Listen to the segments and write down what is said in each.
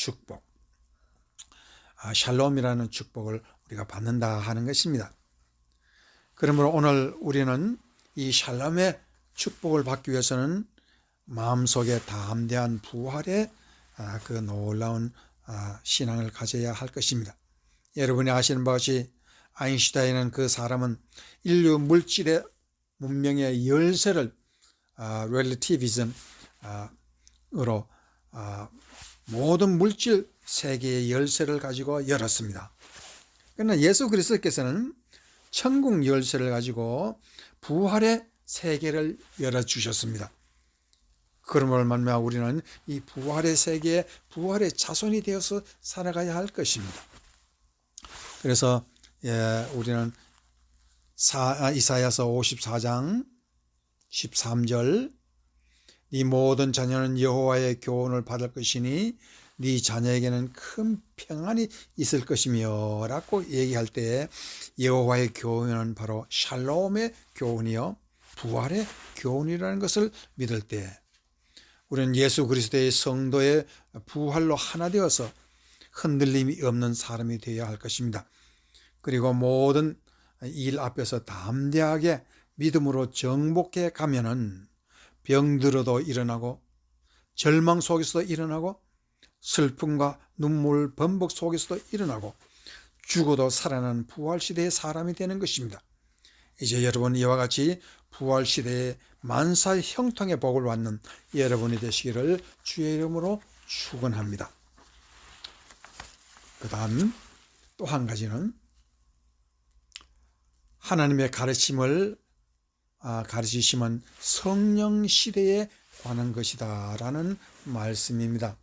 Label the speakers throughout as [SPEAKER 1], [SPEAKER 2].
[SPEAKER 1] 축복, 샬롬이라는 축복을 우리가 받는다 하는 것입니다. 그러므로 오늘 우리는 이 샬롬의 축복을 받기 위해서는 마음속에 담대한 부활의 그 놀라운 신앙을 가져야 할 것입니다. 여러분이 아시는 바와 같이 아인슈타인은 그 사람은 인류 물질의 문명의 열쇠를 렐리티비즘으로 모든 물질 세계의 열쇠를 가지고 열었습니다. 그러나 예수 그리스도께서는 천국 열쇠를 가지고 부활의 세계를 열어주셨습니다. 그러므로 말미암아 우리는 이 부활의 세계에 부활의 자손이 되어서 살아가야 할 것입니다. 그래서 우리는 이사야서 54장 13절 네 모든 자녀는 여호와의 교훈을 받을 것이니 네 자녀에게는 큰 평안이 있을 것이며 라고 얘기할 때 여호와의 교훈은 바로 샬롬의 교훈이요 부활의 교훈이라는 것을 믿을 때 우리는 예수 그리스도의 성도의 부활로 하나 되어서 흔들림이 없는 사람이 되어야 할 것입니다. 그리고 모든 일 앞에서 담대하게 믿음으로 정복해 가면은 병들어도 일어나고 절망 속에서도 일어나고 슬픔과 눈물 범벅 속에서도 일어나고 죽어도 살아나는 부활시대의 사람이 되는 것입니다. 이제 여러분 이와 같이 부활시대의 만사 형통의 복을 받는 여러분이 되시기를 주의 이름으로 축원합니다. 그 다음 또 한 가지는 하나님의 가르치심은 성령 시대에 관한 것이다 라는 말씀입니다.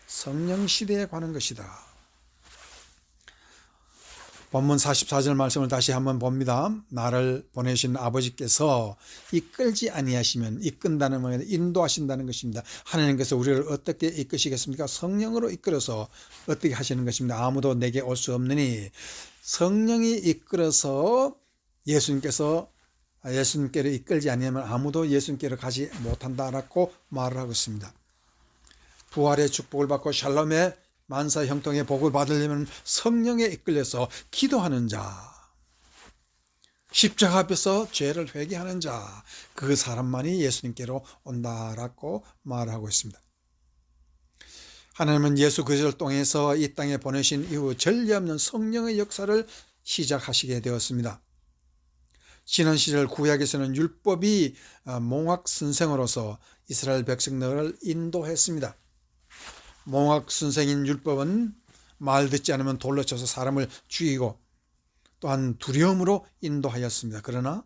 [SPEAKER 1] 성령 시대에 관한 것이다. 본문 44절 말씀을 다시 한번 봅니다. 나를 보내신 아버지께서 이끌지 아니하시면, 이끈다는 말은 인도하신다는 것입니다. 하나님께서 우리를 어떻게 이끄시겠습니까? 성령으로 이끌어서 어떻게 하시는 것입니다. 아무도 내게 올 수 없느니 성령이 이끌어서 예수님께로 이끌지 아니하면 아무도 예수님께로 가지 못한다라고 말을 하고 있습니다. 부활의 축복을 받고 샬롬의 만사 형통의 복을 받으려면 성령에 이끌려서 기도하는 자, 십자가 앞에서 죄를 회개하는 자, 그 사람만이 예수님께로 온다라고 말하고 있습니다. 하나님은 예수 그리스도를 통해서 이 땅에 보내신 이후 전례 없는 성령의 역사를 시작하시게 되었습니다. 지난 시절 구약에서는 율법이 몽학 선생으로서 이스라엘 백성들을 인도했습니다. 몽학 선생인 율법은 말 듣지 않으면 돌로 쳐서 사람을 죽이고 또한 두려움으로 인도하였습니다. 그러나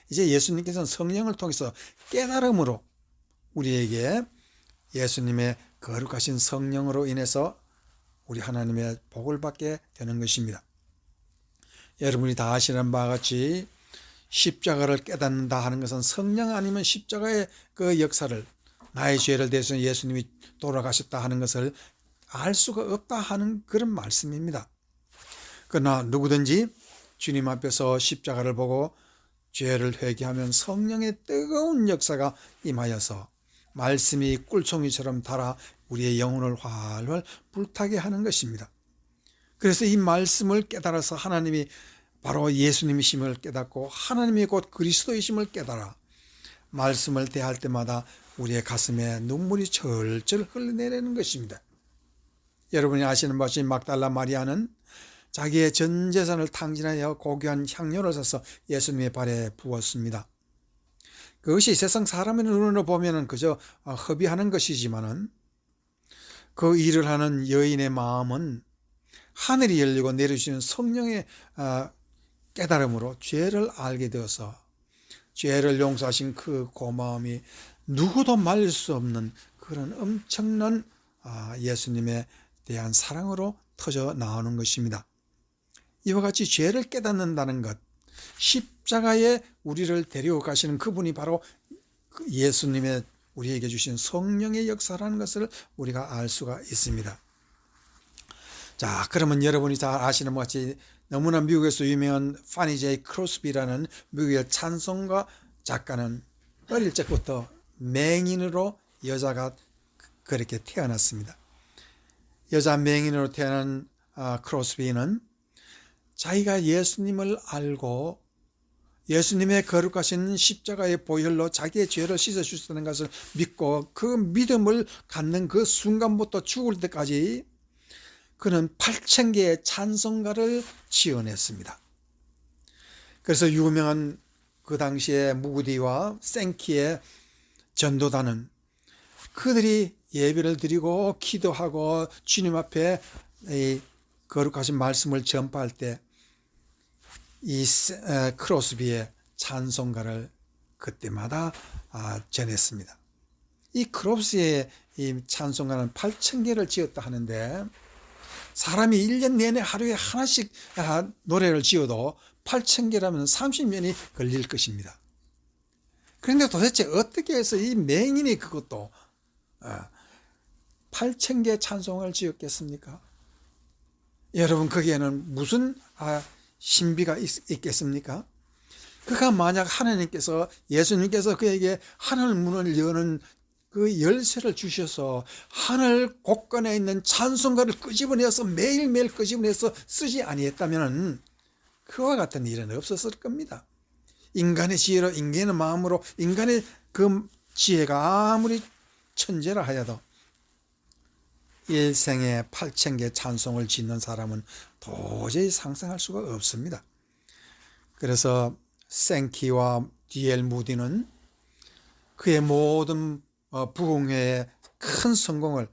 [SPEAKER 1] 이제 예수님께서는 성령을 통해서 깨달음으로 우리에게 예수님의 거룩하신 성령으로 인해서 우리 하나님의 복을 받게 되는 것입니다. 여러분이 다 아시는 바와 같이 십자가를 깨닫는다 하는 것은 성령 아니면 십자가의 그 역사를 나의 죄를 대해서 예수님이 돌아가셨다 하는 것을 알 수가 없다 하는 그런 말씀입니다. 그러나 누구든지 주님 앞에서 십자가를 보고 죄를 회개하면 성령의 뜨거운 역사가 임하여서 말씀이 꿀송이처럼 달아 우리의 영혼을 활활 불타게 하는 것입니다. 그래서 이 말씀을 깨달아서 하나님이 바로 예수님이심을 깨닫고 하나님이 곧 그리스도이심을 깨달아 말씀을 대할 때마다 우리의 가슴에 눈물이 절절 흘러내리는 것입니다. 여러분이 아시는 바같이 막달라 마리아는 자기의 전 재산을 탕진하여 고귀한 향료를 사서 예수님의 발에 부었습니다. 그것이 세상 사람의 눈으로 보면 그저 허비하는 것이지만은 그 일을 하는 여인의 마음은 하늘이 열리고 내려주시는 성령의 깨달음으로 죄를 알게 되어서 죄를 용서하신 그 고마움이 누구도 말릴 수 없는 그런 엄청난 예수님에 대한 사랑으로 터져 나오는 것입니다. 이와 같이 죄를 깨닫는다는 것, 십자가에 우리를 데려가시는 그분이 바로 예수님의 우리에게 주신 성령의 역사라는 것을 우리가 알 수가 있습니다. 자, 그러면 여러분이 잘 아시는 것 같이 너무나 미국에서 유명한 파니 제이 크로스비라는 미국의 찬송가 작가는 어릴 적부터 맹인으로 여자가 그렇게 태어났습니다. 여자 맹인으로 태어난 크로스비는 자기가 예수님을 알고 예수님의 거룩하신 십자가의 보혈로 자기의 죄를 씻어줄 수 있는 것을 믿고 그 믿음을 갖는 그 순간부터 죽을 때까지 그는 8,000개의 찬송가를 지어냈습니다. 그래서 유명한 그 당시에 무구디와 생키의 전도단은 그들이 예배를 드리고 기도하고 주님 앞에 이 거룩하신 말씀을 전파할 때 이 크로스비의 찬송가를 그때마다 전했습니다. 이 크로스비의 이 찬송가는 8,000개를 지었다 하는데 사람이 1년 내내 하루에 하나씩 노래를 지어도 8,000개라면 30년이 걸릴 것입니다. 그런데 도대체 어떻게 해서 이 맹인이 그것도 8,000개 찬송을 지었겠습니까? 여러분, 거기에는 무슨 신비가 있겠습니까? 그가 만약 하나님께서, 예수님께서 그에게 하늘 문을 여는 그 열쇠를 주셔서 하늘 곳간에 있는 찬송가를 끄집어내서 매일매일 끄집어내서 쓰지 아니했다면 그와 같은 일은 없었을 겁니다. 인간의 지혜로, 인간의 마음으로, 인간의 그 지혜가 아무리 천재라 하여도 일생에 8,000개 찬송을 짓는 사람은 도저히 상상할 수가 없습니다. 그래서 생키와 D.L. 무디는 그의 모든 부흥회의 큰 성공을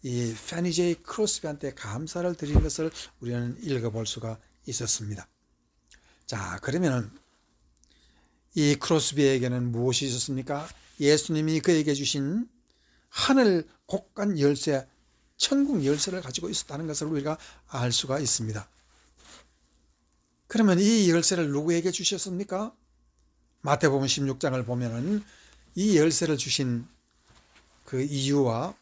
[SPEAKER 1] 이 패니 제이 크로스비한테 감사를 드린 것을 우리는 읽어볼 수가 있었습니다. 자, 그러면 이 크로스비에게는 무엇이 있었습니까? 예수님이 그에게 주신 하늘 곳간 열쇠, 천국 열쇠를 가지고 있었다는 것을 우리가 알 수가 있습니다. 그러면 이 열쇠를 누구에게 주셨습니까? 마태복음 16장을 보면은 이 열쇠를 주신 그 이유와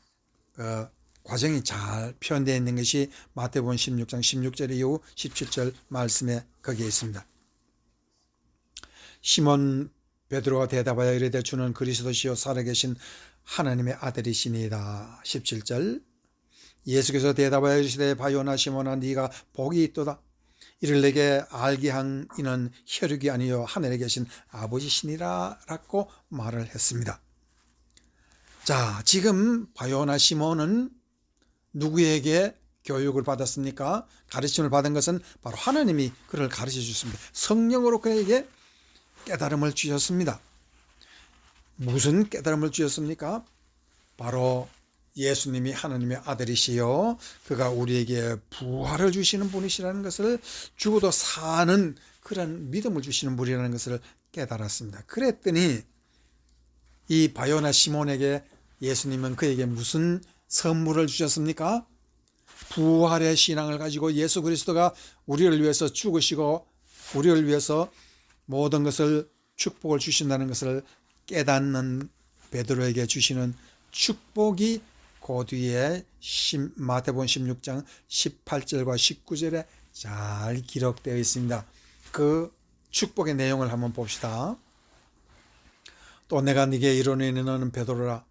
[SPEAKER 1] 과정이 잘 표현되어 있는 것이 마태복음 16장 16절 이후 17절 말씀에 거기에 있습니다. 시몬 베드로가 대답하여 이르되 주는 그리스도시요 살아계신 하나님의 아들이시니이다. 17절 예수께서 대답하여 이르시되 바요나 시몬아 네가 복이 있도다. 이를 내게 알게 한 이는 혈육이 아니요 하늘에 계신 아버지시니라 라고 말을 했습니다. 자, 지금 바요나 시몬은 누구에게 교육을 받았습니까? 가르침을 받은 것은 바로 하나님이 그를 가르쳐 주셨습니다. 성령으로 그에게 깨달음을 주셨습니다. 무슨 깨달음을 주셨습니까? 바로 예수님이 하나님의 아들이시요 그가 우리에게 부활을 주시는 분이시라는 것을, 죽어도 사는 그런 믿음을 주시는 분이라는 것을 깨달았습니다. 그랬더니 이 바요나 시몬에게 예수님은 그에게 무슨 선물을 주셨습니까? 부활의 신앙을 가지고 예수 그리스도가 우리를 위해서 죽으시고 우리를 위해서 모든 것을 축복을 주신다는 것을 깨닫는 베드로에게 주시는 축복이 그 뒤에 마태복음 16장 18절과 19절에 잘 기록되어 있습니다. 그 축복의 내용을 한번 봅시다. 또 내가 네게 이르노니 너는 베드로라.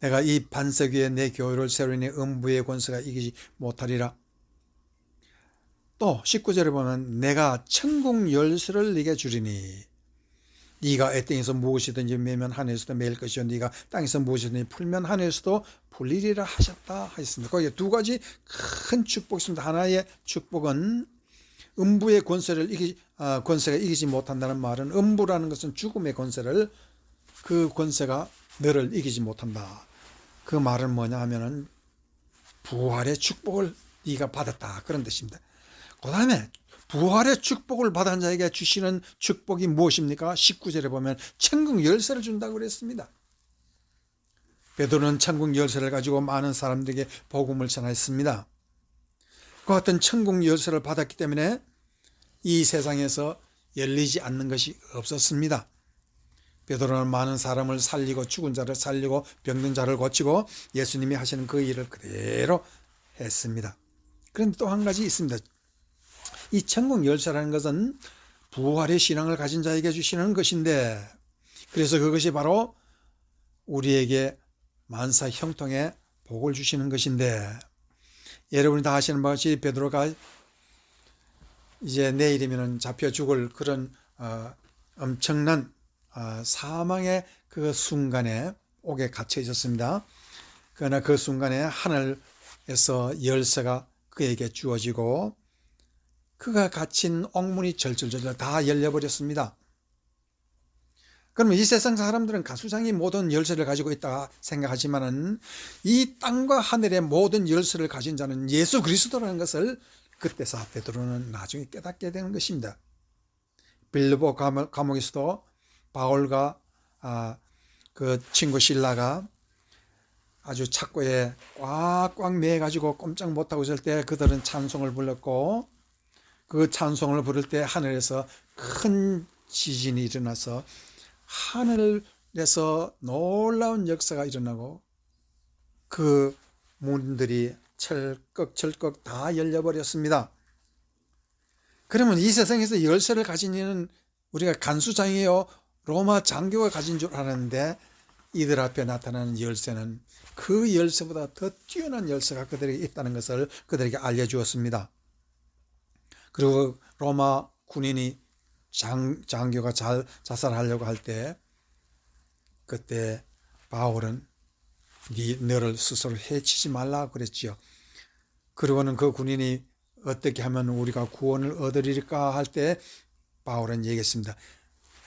[SPEAKER 1] 내가 이 반석 위에 내 교회를 세우니 음부의 권세가 이기지 못하리라. 또 19절에 보면 내가 천국 열쇠를 네게 주리니 네가 이 땅에서 무엇이든지 매면 하늘에서도 매일 것이요 네가 땅에서 무엇이든지 풀면 하늘에서도 풀리리라 하셨다 하셨습니다. 거기에 두 가지 큰 축복이 있습니다. 하나의 축복은 음부의 권세가 이기지 못한다는 말은, 음부라는 것은 죽음의 권세를, 그 권세가 너를 이기지 못한다. 그 말은 뭐냐 하면은 부활의 축복을 네가 받았다, 그런 뜻입니다. 그 다음에 부활의 축복을 받은 자에게 주시는 축복이 무엇입니까? 19절에 보면 천국 열쇠를 준다고 그랬습니다. 베드로는 천국 열쇠를 가지고 많은 사람들에게 복음을 전했습니다. 그 같은 천국 열쇠를 받았기 때문에 이 세상에서 열리지 않는 것이 없었습니다. 베드로는 많은 사람을 살리고 죽은 자를 살리고 병든 자를 고치고 예수님이 하시는 그 일을 그대로 했습니다. 그런데 또 한 가지 있습니다. 이 천국 열쇠라는 것은 부활의 신앙을 가진 자에게 주시는 것인데, 그래서 그것이 바로 우리에게 만사 형통의 복을 주시는 것인데, 여러분이 다 아시는 바와 같이 베드로가 이제 내일이면 잡혀 죽을 그런 엄청난 사망의 그 순간에 옥에 갇혀 있었습니다. 그러나 그 순간에 하늘에서 열쇠가 그에게 주어지고 그가 갇힌 옥문이 절절절절 다 열려버렸습니다. 그러면 이 세상 사람들은 가수장이 모든 열쇠를 가지고 있다 생각하지만은 이 땅과 하늘의 모든 열쇠를 가진 자는 예수 그리스도라는 것을 그때서 베드로는 나중에 깨닫게 되는 것입니다. 빌립보 감옥에서도 바울과 그 친구 실라가 아주 착고에 꽉꽉 매가지고 꼼짝 못하고 있을 때 그들은 찬송을 불렀고 그 찬송을 부를 때 하늘에서 큰 지진이 일어나서 하늘에서 놀라운 역사가 일어나고 그 문들이 철컥철컥 다 열려버렸습니다. 그러면 이 세상에서 열쇠를 가진 이는 우리가 간수장이요 로마 장교가 가진 줄 알았는데 이들 앞에 나타나는 열쇠는 그 열쇠보다 더 뛰어난 열쇠가 그들에게 있다는 것을 그들에게 알려주었습니다. 그리고 로마 군인이 장교가 자살하려고 할 때 그때 바울은 너를 스스로 해치지 말라 그랬지요. 그리고는 그 군인이 어떻게 하면 우리가 구원을 얻으리까 할 때 바울은 얘기했습니다.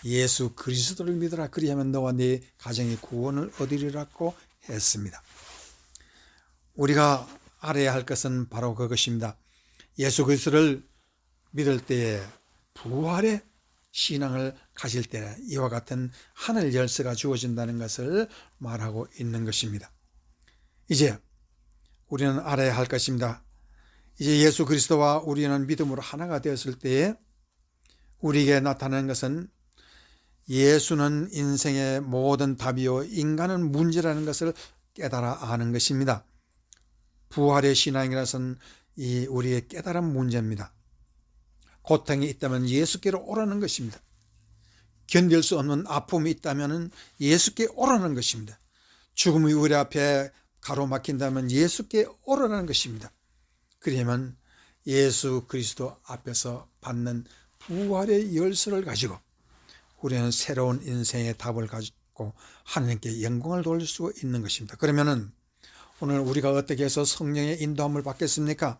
[SPEAKER 1] 예수 그리스도를 믿으라 그리하면 너와 네 가정이 구원을 얻으리라고 했습니다. 우리가 알아야 할 것은 바로 그것입니다. 예수 그리스도를 믿을 때에 부활의 신앙을 가질 때 이와 같은 하늘 열쇠가 주어진다는 것을 말하고 있는 것입니다. 이제 우리는 알아야 할 것입니다. 이제 예수 그리스도와 우리는 믿음으로 하나가 되었을 때에 우리에게 나타나는 것은 예수는 인생의 모든 답이요 인간은 문제라는 것을 깨달아 아는 것입니다. 부활의 신앙이라서는 이 우리의 깨달은 문제입니다. 고통이 있다면 예수께로 오라는 것입니다. 견딜 수 없는 아픔이 있다면 예수께 오라는 것입니다. 죽음이 우리 앞에 가로막힌다면 예수께 오라는 것입니다. 그러면 예수 그리스도 앞에서 받는 부활의 열쇠를 가지고 우리는 새로운 인생의 답을 가지고 하나님께 영광을 돌릴 수 있는 것입니다. 그러면은 오늘 우리가 어떻게 해서 성령의 인도함을 받겠습니까?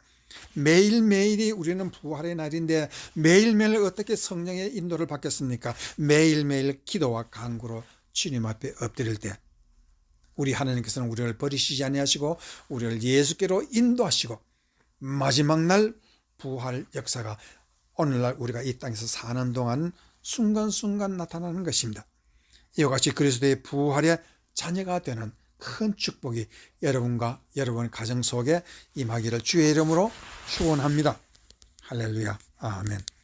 [SPEAKER 1] 매일매일이 우리는 부활의 날인데 매일매일 어떻게 성령의 인도를 받겠습니까? 매일매일 기도와 간구로 주님 앞에 엎드릴 때 우리 하나님께서는 우리를 버리시지 아니하시고 우리를 예수께로 인도하시고 마지막 날 부활 역사가 오늘날 우리가 이 땅에서 사는 동안 순간순간 나타나는 것입니다. 이와 같이 그리스도의 부활의 자녀가 되는 큰 축복이 여러분과 여러분의 가정 속에 임하기를 주의 이름으로 축원합니다. 할렐루야. 아멘.